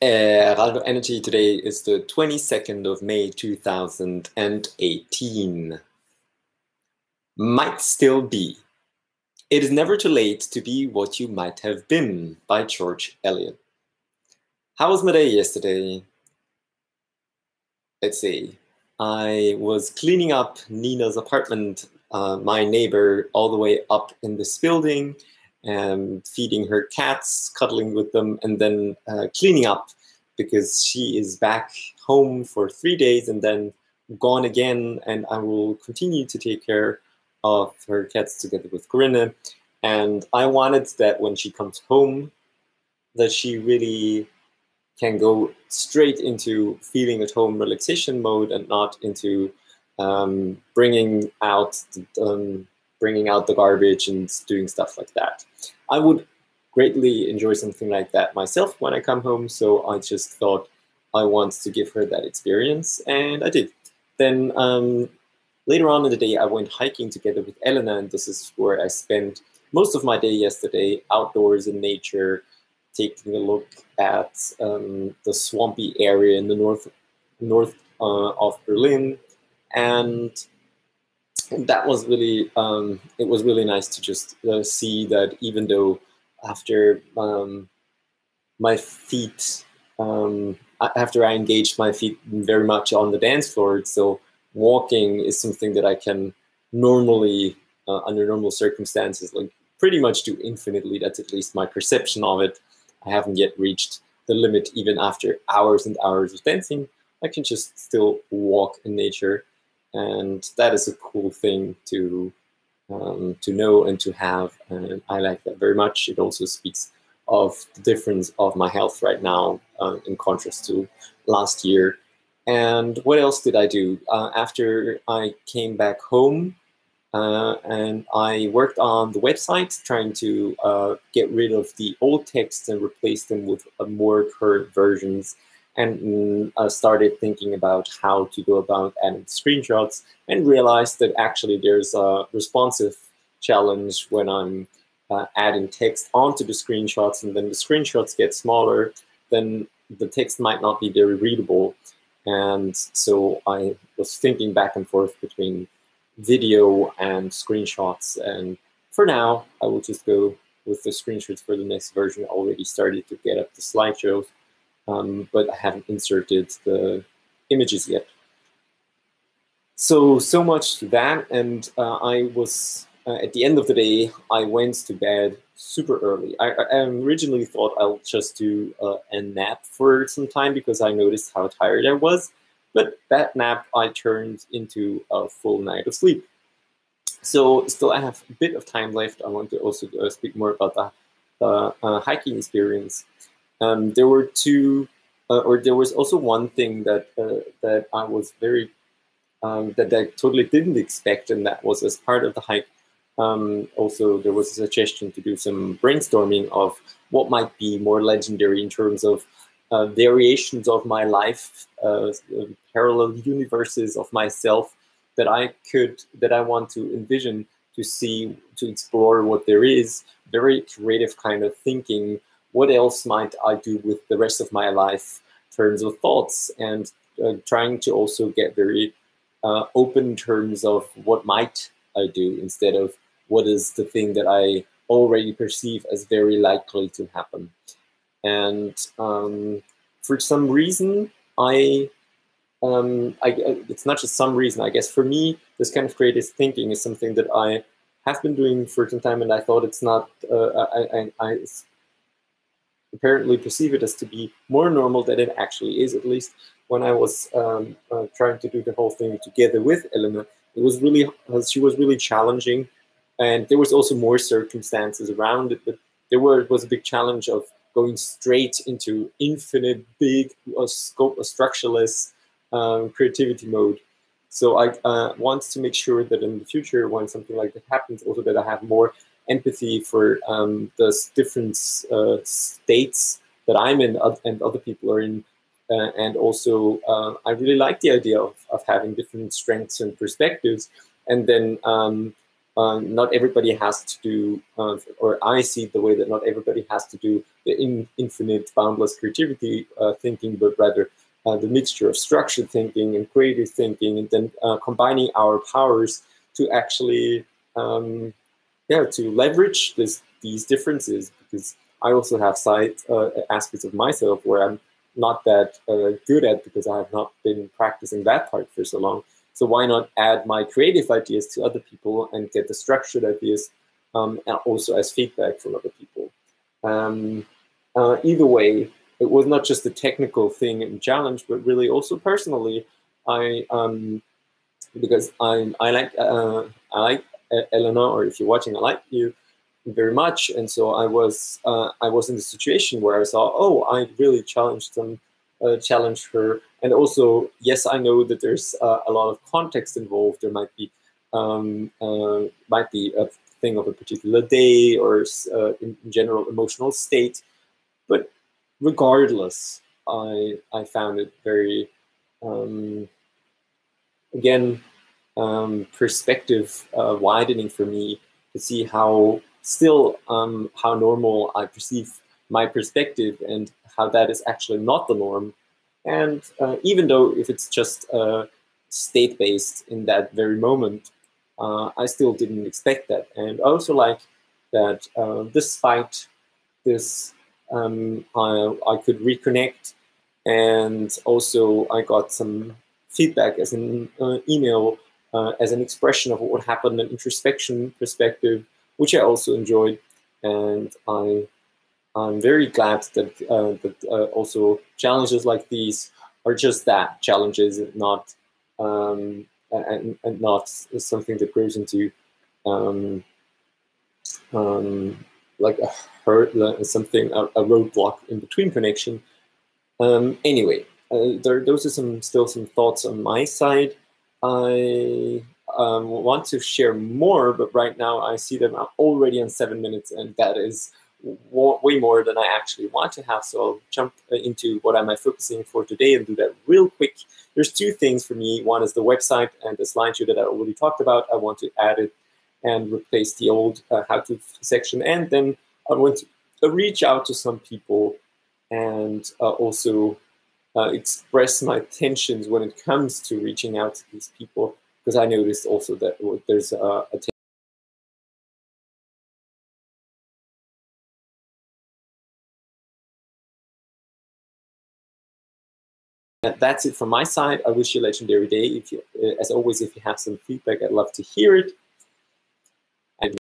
Raldo Energy, today is the 22nd of May 2018. Might still be. It is never too late to be what you might have been, by George Eliot. How was my day yesterday? Let's see. I was cleaning up Nina's apartment, my neighbor, all the way up in this building, and feeding her cats, cuddling with them, and then cleaning up because she is back home for 3 days and then gone again, and I will continue to take care of her cats together with Corinna. And I wanted that when she comes home, that she really can go straight into feeling at home relaxation mode and not into bringing out the garbage and doing stuff like that. I would greatly enjoy something like that myself when I come home, so I just thought I want to give her that experience, and I did. Then later on in the day, I went hiking together with Elena, and this is where I spent most of my day yesterday, outdoors in nature, taking a look at the swampy area in the north of Berlin, and that was really it was really nice to just see that even though after my feet after I engaged my feet very much on the dance floor, so walking is something that I can normally under normal circumstances like pretty much do infinitely. That's at least my perception of it. I haven't yet reached the limit. Even after hours and hours of dancing, I can just still walk in nature, and that is a cool thing to know and to have, and I like that very much. It also speaks of the difference of my health right now in contrast to last year. And what else did I do? After I came back home, and I worked on the website, trying to get rid of the old texts and replace them with more current versions, and started thinking about how to go about adding screenshots, and realized that actually there's a responsive challenge when I'm adding text onto the screenshots, and then the screenshots get smaller, then the text might not be very readable. And so I was thinking back and forth between video and screenshots, and for now I will just go with the screenshots for the next version. I already started to get up the slideshows, but I haven't inserted the images yet. So much to that, and I was at the end of the day, I went to bed super early. I originally thought I'll just do a nap for some time because I noticed how tired I was, but that nap I turned into a full night of sleep. So still I have a bit of time left. I want to also speak more about the hiking experience. There were two, or there was also one thing that that I was very that I totally didn't expect, and that was as part of the hike. Also, there was a suggestion to do some brainstorming of what might be more legendary in terms of variations of my life, parallel universes of myself that I want to envision, to see, to explore what there is. Very creative kind of thinking. What else might I do with the rest of my life in terms of thoughts, and trying to also get very open in terms of what might I do instead of what is the thing that I already perceive as very likely to happen. And for some reason, it's not just some reason, I guess for me, this kind of creative thinking is something that I have been doing for some time, and I thought it's not, I apparently perceive it as to be more normal than it actually is. At least when I was trying to do the whole thing together with Elena, it was really, she was really challenging, and there was also more circumstances around it, but was a big challenge of going straight into infinite, big scope, structureless creativity mode. So I want to make sure that in the future, when something like that happens, also that I have more empathy for the different states that I'm in and other people are in. And also, I really like the idea of having different strengths and perspectives, and then not everybody has to do, or I see the way that not everybody has to do the infinite, boundless creativity thinking, but rather the mixture of structured thinking and creative thinking, and then combining our powers to actually, to leverage these differences. Because I also have side aspects of myself where I'm not that good at, because I have not been practicing that part for so long. So why not add my creative ideas to other people and get the structured ideas and also as feedback from other people. Either way, it was not just a technical thing and challenge, but really also personally, because I like Elena, or if you're watching, I like you very much, and so I was in the situation where I saw, oh, I really challenged her, and also, yes, I know that there's a lot of context involved. There might be a thing of a particular day, or in general emotional state, but regardless, I found it very again perspective widening for me to see how still how normal I perceive my perspective, and how that is actually not the norm. And even though if it's just state-based in that very moment, I still didn't expect that. And I also like that despite this, I could reconnect, and also I got some feedback as an email, as an expression of what would happen, an introspection perspective, which I also enjoyed. And I'm very glad that also challenges like these are just that, challenges, and not not something that grows into like a hurt, something, a roadblock in between connection. Anyway, those are still some thoughts on my side. I want to share more, but right now I see them already on 7 minutes, and that is way more than I actually want to have. So I'll jump into what am I focusing for today and do that real quick. There's two things for me. One is the website and the slideshow that I already talked about. I want to add it and replace the old how-to section. And then I want to reach out to some people and also express my tensions when it comes to reaching out to these people, because I noticed also that there's a that's it from my side. I wish you a legendary day. If you, as always, if you have some feedback, I'd love to hear it.